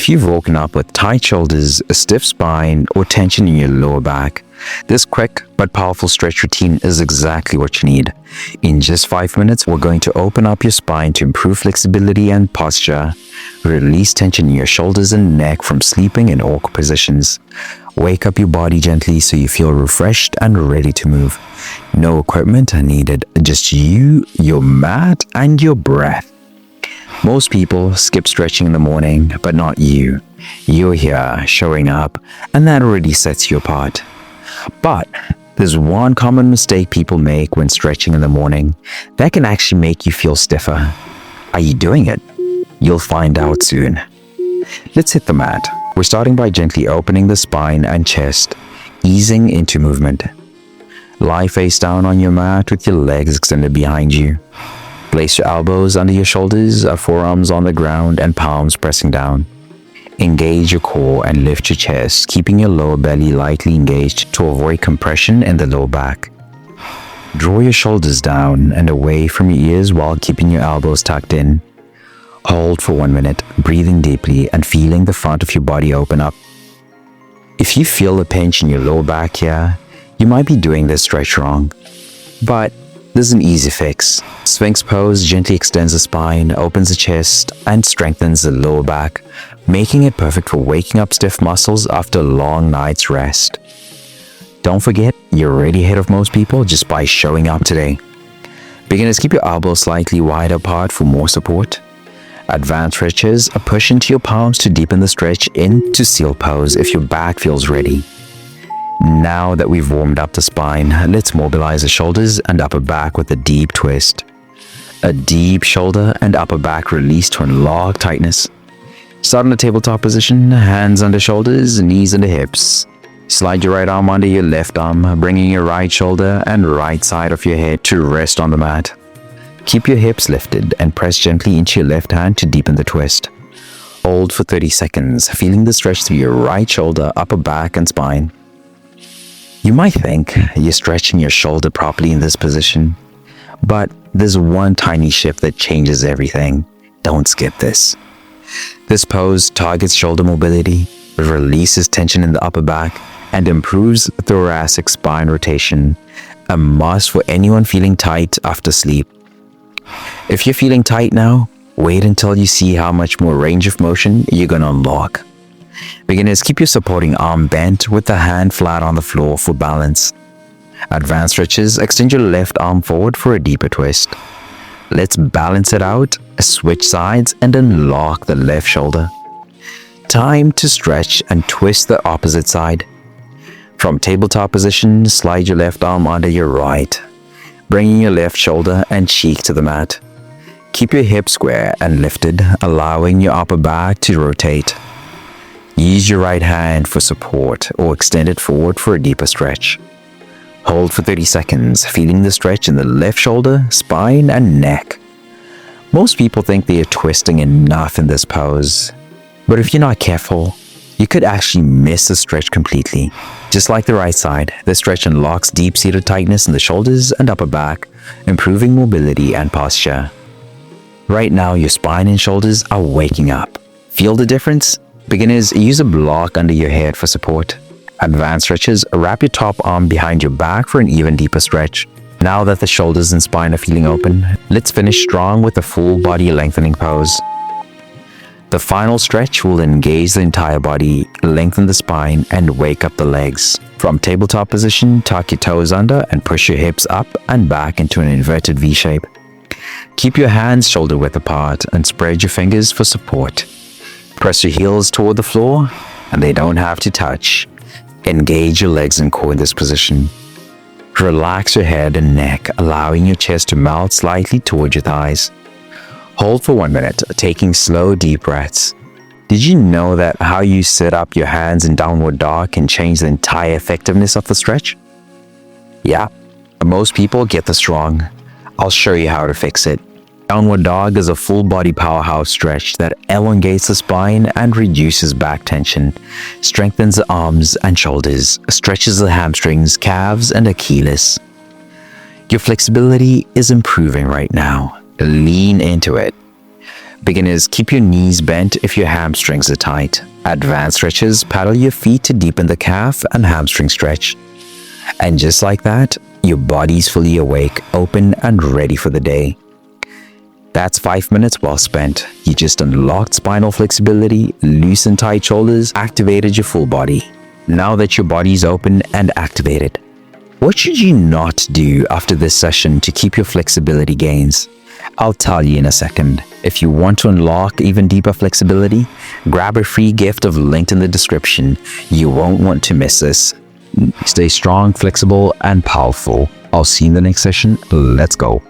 If you've woken up with tight shoulders, a stiff spine, or tension in your lower back, this quick but powerful stretch routine is exactly what you need. In just 5 minutes, we're going to open up your spine to improve flexibility and posture, release tension in your shoulders and neck from sleeping in awkward positions, wake up your body gently so you feel refreshed and ready to move. No equipment needed, just you, your mat, and your breath. Most people skip stretching in the morning, but not you. You're here, showing up, and that already sets you apart. But there's one common mistake people make when stretching in the morning that can actually make you feel stiffer. Are you doing it? You'll find out soon. Let's hit the mat. We're starting by gently opening the spine and chest, easing into movement. Lie face down on your mat with your legs extended behind you. Place your elbows under your shoulders, forearms on the ground, and palms pressing down. Engage your core and lift your chest, keeping your lower belly lightly engaged to avoid compression in the lower back. Draw your shoulders down and away from your ears while keeping your elbows tucked in. Hold for 1 minute, breathing deeply and feeling the front of your body open up. If you feel a pinch in your lower back here, you might be doing this stretch wrong. But there's an easy fix. Sphinx pose gently extends the spine, opens the chest, and strengthens the lower back, making it perfect for waking up stiff muscles after a long night's rest. Don't forget, you're already ahead of most people just by showing up today. Beginners, keep your elbows slightly wide apart for more support. Advanced stretches, a push into your palms to deepen the stretch into seal pose if your back feels ready. Now that we've warmed up the spine, let's mobilize the shoulders and upper back with a deep twist. A deep shoulder and upper back release to unlock tightness. Start in the tabletop position, hands under shoulders, knees under hips. Slide your right arm under your left arm, bringing your right shoulder and right side of your head to rest on the mat. Keep your hips lifted and press gently into your left hand to deepen the twist. Hold for 30 seconds, feeling the stretch through your right shoulder, upper back, and spine. You might think you're stretching your shoulder properly in this position, but there's one tiny shift that changes everything. Don't skip this. This pose targets shoulder mobility, releases tension in the upper back, and improves thoracic spine rotation, a must for anyone feeling tight after sleep. If you're feeling tight now, wait until you see how much more range of motion you're going to unlock. Beginners, keep your supporting arm bent with the hand flat on the floor for balance. Advanced stretches, extend your left arm forward for a deeper twist. Let's balance it out, switch sides, and unlock the left shoulder. Time to stretch and twist the opposite side. From tabletop position, slide your left arm under your right, bringing your left shoulder and cheek to the mat. Keep your hips square and lifted, allowing your upper back to rotate. Use your right hand for support or extend it forward for a deeper stretch. Hold for 30 seconds, feeling the stretch in the left shoulder, spine, and neck. Most people think they are twisting enough in this pose, but if you're not careful, you could actually miss the stretch completely. Just like the right side, the stretch unlocks deep-seated tightness in the shoulders and upper back, improving mobility and posture. Right now, your spine and shoulders are waking up. Feel the difference? Beginners, use a block under your head for support. Advanced stretches, wrap your top arm behind your back for an even deeper stretch. Now that the shoulders and spine are feeling open, let's finish strong with a full body lengthening pose. The final stretch will engage the entire body, lengthen the spine, and wake up the legs. From tabletop position, tuck your toes under and push your hips up and back into an inverted V shape. Keep your hands shoulder width apart and spread your fingers for support. Press your heels toward the floor, and they don't have to touch. Engage your legs and core in this position. Relax your head and neck, allowing your chest to melt slightly toward your thighs. Hold for 1 minute, taking slow, deep breaths. Did you know that how you set up your hands in downward dog can change the entire effectiveness of the stretch? Yeah, most people get this wrong. I'll show you how to fix it. Downward dog is a full body powerhouse stretch that elongates the spine and reduces back tension, strengthens the arms and shoulders, stretches the hamstrings, calves, and Achilles. Your flexibility is improving right now. Lean into it. Beginners, keep your knees bent if your hamstrings are tight. Advanced stretches, paddle your feet to deepen the calf and hamstring stretch. And just like that, your body's fully awake, open, and ready for the day. That's 5 minutes well spent. You just unlocked spinal flexibility, loosened tight shoulders, activated your full body. Now that your body's open and activated, what should you not do after this session to keep your flexibility gains? I'll tell you in a second. If you want to unlock even deeper flexibility, grab a free gift of linked in the description. You won't want to miss this. Stay strong, flexible, and powerful. I'll see you in the next session. Let's go.